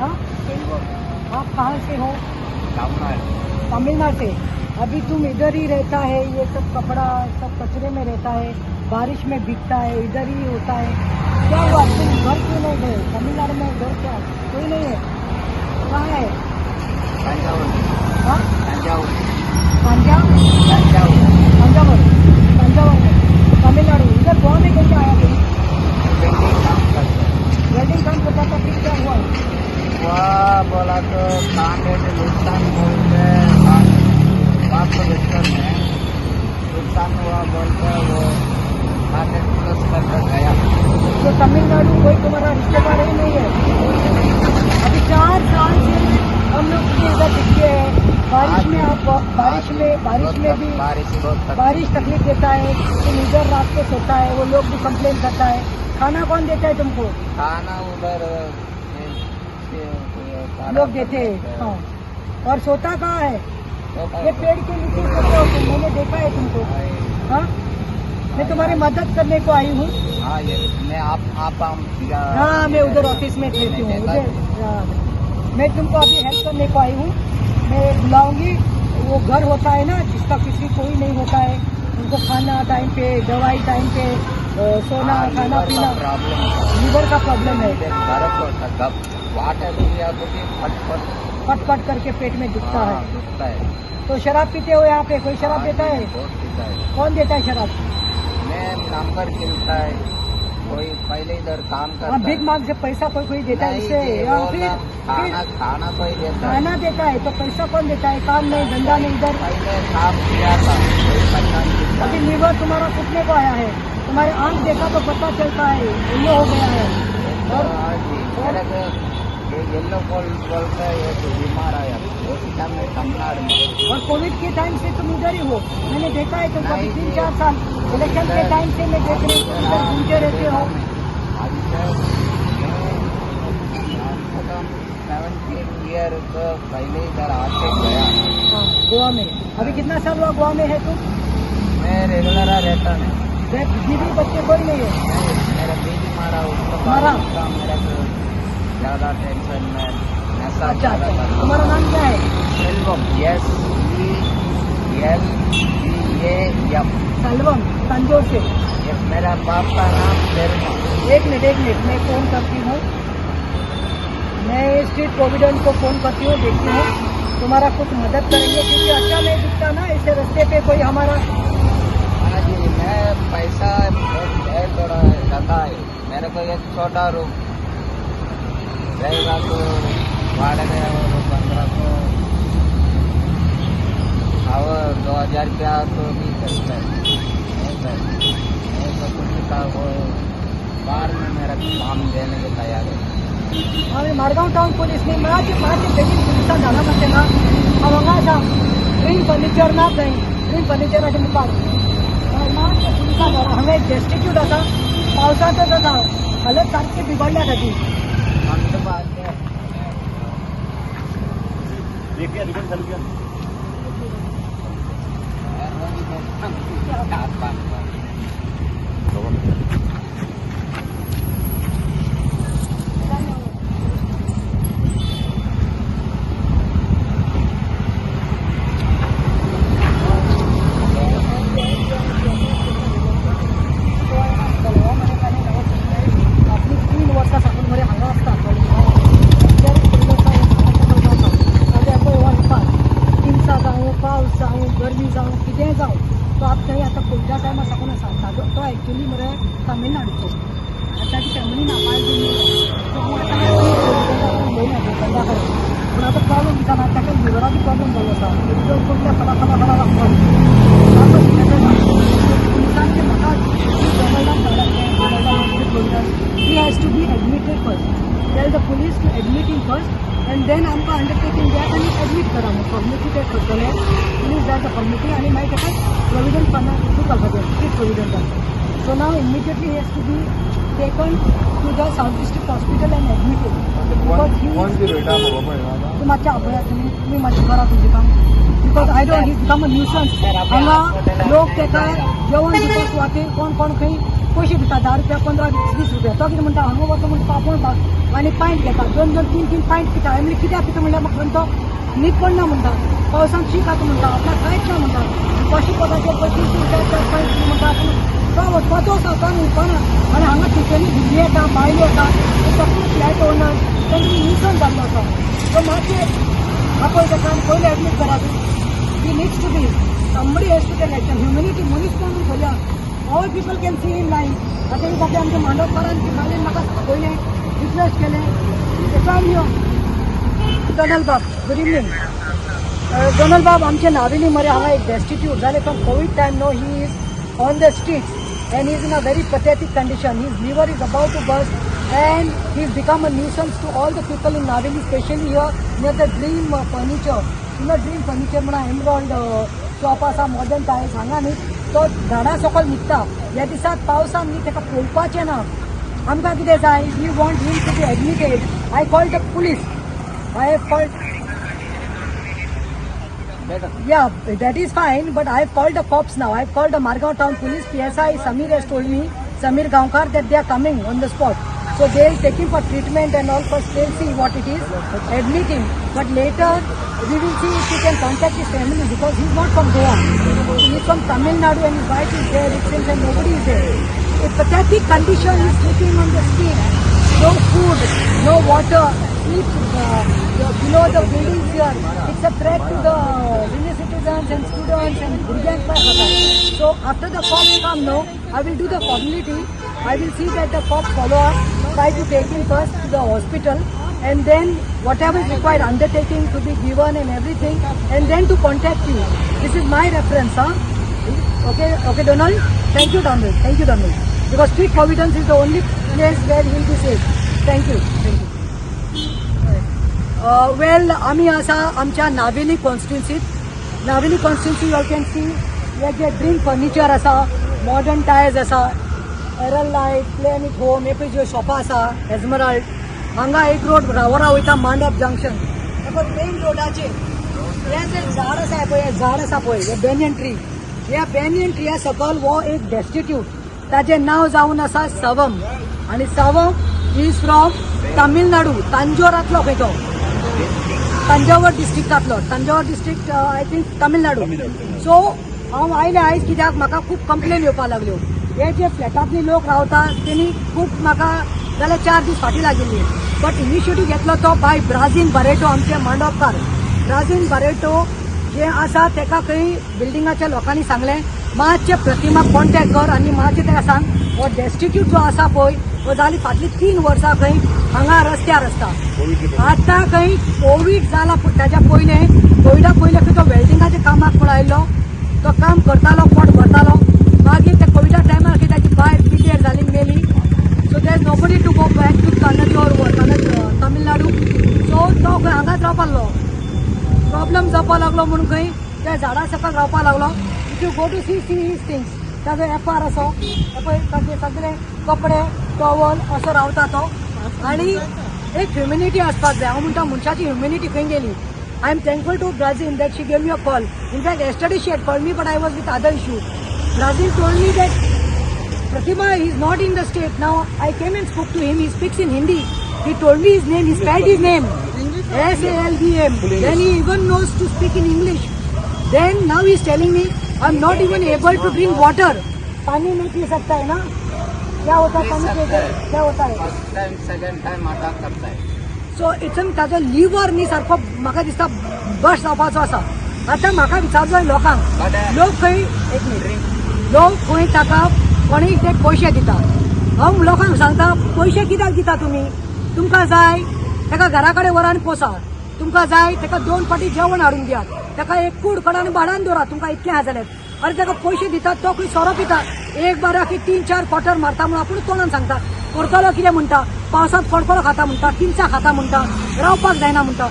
हाँ, सेल्वम आप कहाँ से हो? तमिलनाडु। तमिलनाडु से। अभी तुम इधर ही रहता है, ये सब कपड़ा सब कचरे में रहता है, बारिश में भीगता है, इधर ही होता है। क्या हुआ, तुम घर क्यों नहीं गए? तमिलनाडु में घर क्या कोई नहीं है? कहाँ है? तंजावुर हाँ, तंजावुर पंजाब, तंजावुर तंजावुर, तंजावुर में तमिलनाडु। इधर गोवा में कैसे आया तुम? वेल्डिंग काम करते हैं। वेल्डिंग काम करता था, फिर क्या हुआ? वह बोला तो काम है तो नुकसान बोलते बात को लेकर में नुकसान हुआ बोलते वो मार्केट क्लोज कर गया। तो तमिलनाडु कोई तुम्हारा रिश्तेदार ही नहीं है? अभी 4 साल से हम लोग के इधर दिखते हैं, बारिश में आप बारिश में भी बारिश बहुत बारिश तकलीफ देता है, तुम इधर रात को सोता है, वो लोग भी कंप्लेन करता है। खाना कौन देता है तुमको? खाना उधर लोग देते हैं। हाँ, और सोता कहाँ है? हाँ। ये पेड़ के नीचे सोते हो तुम, मैंने देखा है तुमको। हाँ, मैं तुम्हारी मदद करने को आई हूँ। हाँ ये मैं आप हाँ, मैं उधर ऑफिस में रहती हूँ, मैं तुमको अभी हेल्प करने को आई हूँ। मैं बुलाऊंगी, वो घर होता है ना जिसका किसी कोई नहीं होता है, उनको खाना टाइम पे, दवाई टाइम पे, सोना खाना पीना। लीवर का प्रॉब्लम है, वाटर पट पट करके पेट में दुखता है। दुखता है। तो शराब पीते हो यहाँ पे? कोई शराब देता है? बहुत पीता है। कौन देता है शराब? मैं नंबर मिलता है, कोई पहले इधर काम करता भीख मांग से पैसा कोई देता है इससे? या फिर खाना कोई देता है। खाना देता है, तो पैसा कौन देता है? काम नहीं धंधा नहीं इधर। पहले काम किया था, कोई पैसा नहीं देता। अभी लीवर तुम्हारा फूटने को आया है, तुम्हारे आंख देखा तो पता चलता है येलो हो गया है। मेरे को ये येलो बोलता है, ये बीमार आया उसी टाइम में तमिलनाडु में। और कोविड के टाइम से तुम इधर ही हो, मैंने देखा है तुमको नहीं, 3-4 साल इलेक्शन के टाइम से मैं देख रही हूँ, इधर घूमते रहते हो। 17 ईयर तो पहले इधर आके गया। हाँ, गोवा में। अभी कितना साल हुआ गोवा में है तुम? मैं रेगुलर रहता नहीं। बीवी बच्चे कोई नहीं है? मेरा बीवी मारा, उसको मारा? मेरा को ज़्यादा टेंशन में नशा अच्छा ज़्यादा अच्छा, था। तुम्हारा नाम क्या है? सेल्वम, SELVAM। सेल्वम, तंजौर से। ये मेरा बाप का नाम सेल्वम। एक मिनट मैं फोन करती हूँ, मैं स्ट्रीट प्रोविडेंट को फोन करती हूँ, देखती हूँ तुम्हारा कुछ मदद करेंगे, क्योंकि अच्छा नहीं दिखता ना ऐसे रास्ते पे कोई हमारा। हाँ जी, मैं पैसा बहुत है, थोड़ा ज़्यादा है। मेरे को एक छोटा रूम रहेगा तो वाड़े 1500 और 2000 रुपया तो नहीं सकता है। ऐसा कुछ का वो बाहर में मेरा काम देने के तैयार है। आम्ही मारगाव टाउन पुलिस ने माझे बेगीन पुलिसांत झाला म्हणते ना, हांगा आसा ग्रीन फर्निचर ना थंय, ग्रीन फर्निचर अशें मुखार मातशें पुलिसांत झाला। हांगा एक डेस्टिट्यूट आसा, पावसाचोच आसा, हालत सारकी बिगडल्या ताची। हम तो बात है देखिए रिटर्न चालू किया। गर्मी जाऊँ कितेंय जाऊँ, तो आप थंय आतां कोविडा टायमार साकून आसा। तो एक्चुअली मरे तामिळनाडूचो, आनी ताची फॅमिली नापाय दिल्ली, सो हांव आतां घेयना पेशंटा कडेन। पूण आतां प्रॉब्लम कितें जाता, ताका लिवराचो प्रॉब्लम जाल्लो आसा, तो कुठल्या फला लागता। पुलिसांचे म्हाका गव्हर्नमेंटान धाडला, he has to be admitted first. Tell the police to admit him first, and then आमकां अंडरटेकिंग दियात आनी एडमीट करा म्हणून फॉर्मेलिटी ते करतले। पुलीस जाय फॉर्मेलिटी आनी मागीर ताका प्रोविडंट फंडाक हितून घालपाक जाय, स्ट्रीट प्रोविडंटाक। सो नाव immediately he has to be taken to the South District Hospital and admitted. Because he तूं मातशें आपयात, तुमी मातशें करा तुमचें काम, because I don't, he become a nuisance. हांगा लोक ताका जेवण दिवपाक सुवातेर कोण खंय पैसे दिता 10 रुपया 15-20 रुपया तो कितें म्हणटा हांगा वता म्हणटा पापड आनी पायंट घेता 2-3 पायंट पिता हांवें म्हणलें कित्याक पिता म्हणल्यार म्हाका म्हणटा न्हीद पडना म्हणटा पावसांत शीक जाता म्हणटा आपल्याक कांयच ना म्हणटा कशें पोटाचेर 25-30 पायंट म्हणटा तो वचपाचो सावकार उरपाना आनी हांगा टिचरी भुरगीं येता बायलो येता सगळे फ्लॅट ओनर तांची न्यूसन्स जाल्लो आसा सो मातशें आपय ताका आनी पयलीं एडमीट करात ही needs to be somebody has to take action humanity मनीस म्हणून खऱ्या all people can see in life आतां ही बाबा आमच्या मांडवकारान मागीर म्हाका पयलें रिक्वेस्ट केलें एकान यो डोनल्ड बाब गुड इवनिंग डोनल्ड बाब आमचे नावेली मरे हांगा एक डेस्टिट्यूट जालें from covid time no he is on the streets and he is in a very pathetic condition. His liver is about to burst and he has become a nuisance to all the people in Naveli, especially here near the Dream Furniture. You know Dream Furniture म्हणा Emerald shop आसा modern tiles हांगा न्ही तो झाडां सकयल न्हिदता ह्या दिसांत पावसान न्ही ताका पळोवपाचें ना आमकां कितें जाय we want him to be admitted I call the police I have called Yeah, that is fine, but I have called the cops now. I have called the Margaon Town Police. PSI Samir has told me, Samir Gaonkar, that they are coming on the spot. So they will take him for treatment and all. First they will see what it is, admit him. But later we will see if we can contact his family because he is not from Goa. He is from Tamil Nadu and his wife is there. It seems and nobody is there. A pathetic condition is sleeping on the street. No food, no water. Sleep below the buildings here. It's a threat to the senior citizens and students and Gurjans. So after the cops come now, I will do the formality. I will see that the cops follow up, try to take him first to the hospital and then whatever is required undertaking to be given and everything and then to contact you. This is my reference, huh? Okay Donald? Thank you Donald. Because street providence is the only place where he will be safe. Thank you. Well आमी आसा आमच्या नावेली कॉन्स्टिट्युन्सीत नावेली constituency you can see जे dream furniture आसा modern tyres आसा एरल लायट प्लॅनेट होम हे पळय ज्यो शॉपां आसा एजमराल्ड हांगा एक रोड रावरा वयता मांडप जंक्शन मेन रोडाचेर हे जे झाड आसा पळय हे झाड आसा पळय हे बेनियन ट्री ह्या बेनियन ट्रिया सकयल हो एक डेस्टिट्यूट ताचें नांव जावन आसा सवम आनी सवम इज फ्रॉम तामिळनाडू तांजोरांतलो खंय तो तंजावर डिस्ट्रिक्टांतलो Thanjavur district I think Tamil Nadu so हांव आयलें आयज कित्याक म्हाका खूब कंप्लेन येवपाक लागल्यो हे जे फ्लॅटांतले लोक रावता तेणी खूब म्हाका जाल्यार 4 दीस फाटीं लागिल्ली बट इनिशिएटीव घेतलो तो बाय ब्राझीन बरेटो आमचे मांडवकार ब्राझीन बरेटो जे आसा तेका खंय बिल्डिंगाच्या लोकांनी सांगलें मातशें प्रतिमाक कॉन्टेक्ट कर आनी मातशें तेका सांग हो डेस्टिट्यूट जो आसा पळय हो जाली फाटली 3 वर्सां खंय हांगा रस्त्यार आसता आतां खंय कोवीड जाला पूण ताच्या पयलें कोविडा पयलें खंय तो वेल्डिंगाच्या कामाक म्हूण आयिल्लो तो काम करतालो पोट भरतालो मागीर त्या कोविडा टायमार खंय ताची बायल पिरियड जाली मेली so there is nobody to go back to Kannada or Tamil Nadu so तो खंय हांगाच रावपालो प्रॉब्लम जावपाक लागलो म्हणून खंय त्या झाडां सकयल रावपाक लागलो if you go to see his things ताजो एपार असो पळय ताचे सगळे कपडे टॉवल असो रावता तो आनी एक ह्युमॅनिटी आसपाक जाय हांव म्हणटा मनशाची ह्युमॅनिटी खंय गेली I am thankful to Brazil that she gave me a call in fact yesterday she had called me but I was with other issue Brazil told me that Pratima is not in the state now. I came and spoke to him. He speaks in Hindi. He told me his name. He spelled his name SALVM. Then he even knows to speak in English. Then now he is telling me I'm not even able to drink water. पानी नहीं P सकता है ना क्या होता है पानी पीते क्या होता है first time second time attack करताय सो इट्स ताजो लिव्हर न्ही सारको म्हाका दिसता बस्ट जावपाचो आसा आतां म्हाका विचारलो लोकांक लोक खंय एक मिनीट लोक खंय ताका कोणीय ते पयशे दिता हांव लोकांक सांगता पयशे कित्याक दिता तुमी तुमकां जाय ताका घरा कडेन व्हरान पोसा तुमकां जाय ताका 2 फाटी जेवण हाडून दियात ताका एक कूड कडान भाड्यान दवरात तुमकां इतलें जाल्यात आनी ताका पयशे दितात तो खंय सोरो पिता एक बारा की 3-4 क्वार्टर मारता म्हणून आपूण तोंडान सांगता करतलो कितें म्हणटा पावसांत कडकडो खाता म्हणटा किंचा खाता म्हणटा रावपाक जायना म्हणटा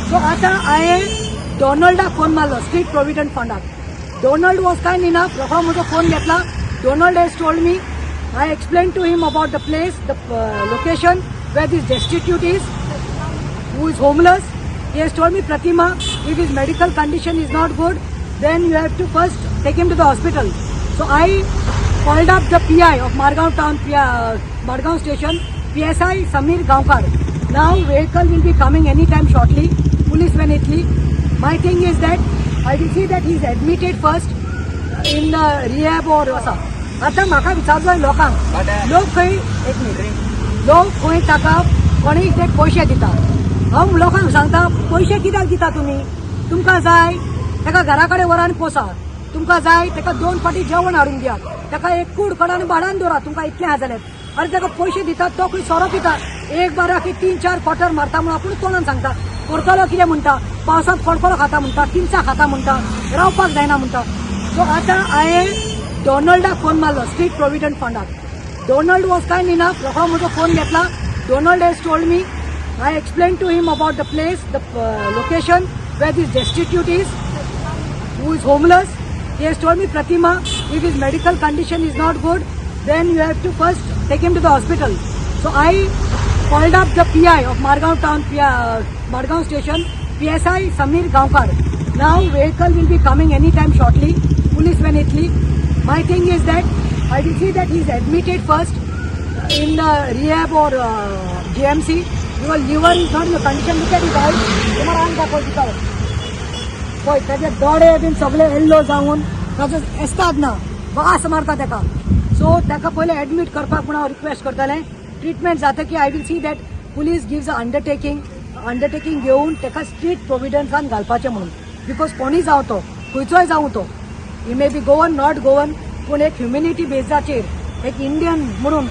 सो आतां हांवें डॉनल्डाक फोन मारलो स्ट्रीट प्रोविडंट फंडाक डॉनल्ड वॉज कायंड इनफ रोखडो म्हजो फोन घेतला Donald has told me, I explained to him about the place, the location where this destitute is, who is homeless. He has told me, Pratima, if his medical condition is not good, then you have to first take him to the hospital. So I called up the PI of Margaon town, Margaon station, PSI Samir Gaonkar. Now vehicle will be coming anytime shortly. Police van येतली. My thing is that I will see that he is admitted first in rehab or असा. आता म्हाका विचारचोय लोकांक लोक खंय एक minute लोक खंय ताका कोणी ते पयशे दिता हांव लोकांक सांगता पयशे कित्याक दिता तुमी तुमकां जाय ताका घरा कडेन व्हरान पोसा तुमकां जाय ताका 2 फाटी जेवण हाडून दियात ताका एक कूड कडान भाडान दवरा तुमकां इतलें जालें अरे ताका पयशे दितात तो खंय सोरो पिता एक बारा की 3-4 क्वार्टर मारता म्हणून आपूण तोंडान सांगता करतलो कितें म्हणटा पावसांत फडफडो खाता म्हणटा किमचा खाता म्हणटा रावपाक जायना म्हणटा सो आतां हांवें डोनाल्डाक फोन मारलो स्ट्रीट प्रोविडंट फंडाक डोनाल्ड वॉज कायंड इनफ लोकां म्हजो फोन घेतला Donald has told me I explained to him about the place, the location where this destitute is, who is homeless. He has told me, Pratima, if his medical condition is not good, then you have to first take him to the hospital. So I called up the PI of Margaon town, Margaon station, PSI Samir Gaonkar. Now vehicle will be coming anytime shortly. Police van येतली. My thing is that I will see that he is admitted first in rehab or GMC. Your liver is not in the condition. Look at his eyes. तुम्हाला आंग दाखव तिथं. पळय त्याचे दोळे bin सगळे yellow जावन ताजो एस्ताद ना वास मारता ताका सो ताका पयले एडमीट करपाक म्हूण हांव रिक्वेस्ट करतालें ट्रिटमेंट जाता की I will see that police gives a undertaking घेवन ताका स्ट्रीट प्रोविडंसान घालपाचें म्हणून बिकॉज कोणी जावं तो खंयचोय जावं तो he may be Goan not Goan पूण एक ह्युमॅनिटी बेजाचेर एक इंडियन म्हणून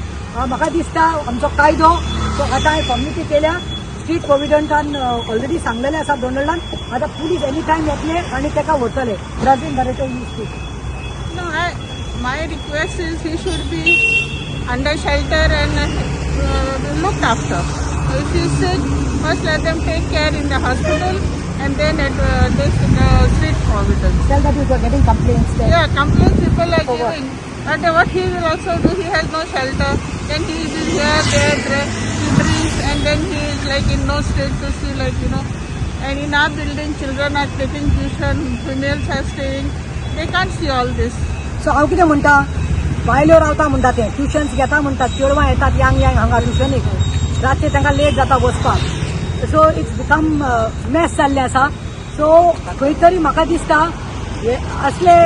म्हाका दिसता आमचो कायदो सो आतां हांवें कम्युनिटी केल्या स्ट्रीट प्रोविडंटान ऑलरेडी सांगलेलें आसा डोनाल्डान आतां पुलीस एनी टायम येतले आनी ताका व्हरतले Brazil Barreto you speak No, my request is he should be under shelter and looked after. If he's sick, first let them take care in the hospital and then at this street providence. Tell that you are getting complaints there. Yeah, complaints people are For what? giving. But what he will also do, he has no shelter. Then he is here, there, he drinks and then he is like in no state to see like, you know. And in our building, children are taking tuition, females are staying. They can't see all this. So हांव कितें म्हणटा बायल्यो रावता म्हणटा ते tuitions घेता म्हणटात चेडवां येतात यांग हांगा ट्युशनीक रातचे तांकां लेट जाता वचपाक सो इट्स बिकम मॅस जाल्लें आसा सो खंय तरी म्हाका दिसता असले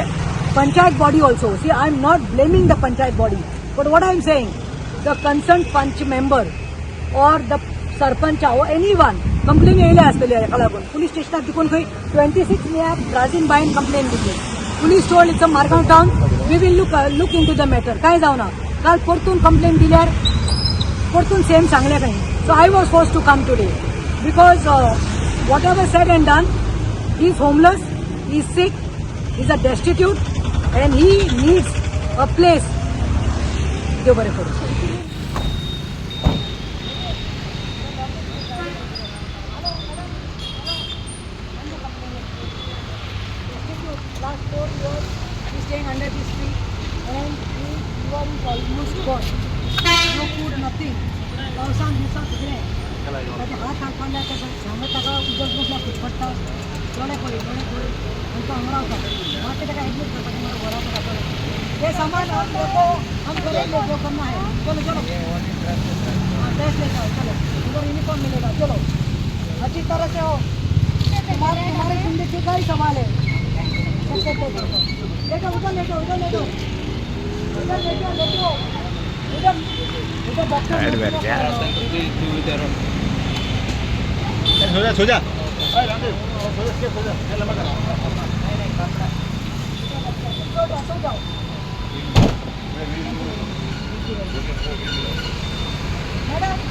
panchayat body also see I am not blaming the panchayat body but what I am saying the concern panch member or the sarpanch or anyone complain येयले आसतली हेका लागून पुलीस स्टेशनाक देखून खंय 26 मे ब्राझील बायन कंप्लेन दिली police told it's a Margao town we will look into the matter काय जावना काल परतून कंप्लेन दिल्यार परतून सेम सांगले खंय so I was force to come today because whatever said and done he is homeless he is sick he is a destitute and he needs a place देव बरें करूं last 4 years he's staying under this tree and his liver is almost gone. No food, nothing. पावसान दिवसात कितें ताचे हात हाडपाक ताका हांगा ताका उदक बसला फुटफडटा दोळे पळय आनी तो हांगा रावता मातशें ताका एडमीट करपाचें म्हणून घरा पडटा ते सामान हम देखो हम करेंगे जो करना है चलो चलो टेस्ट लेता है चलो उधर यूनिफॉर्म मिलेगा चलो अच्छी तरह से हो तुम्हारी जिंदगी का ही सवाल है लेटो उधर लेटो उधर लेटो उधर लेटो लेटो उधर डॉक्टर सो जा अरे रामदेव सो जा ये लंबा कर सो जाओ मैडम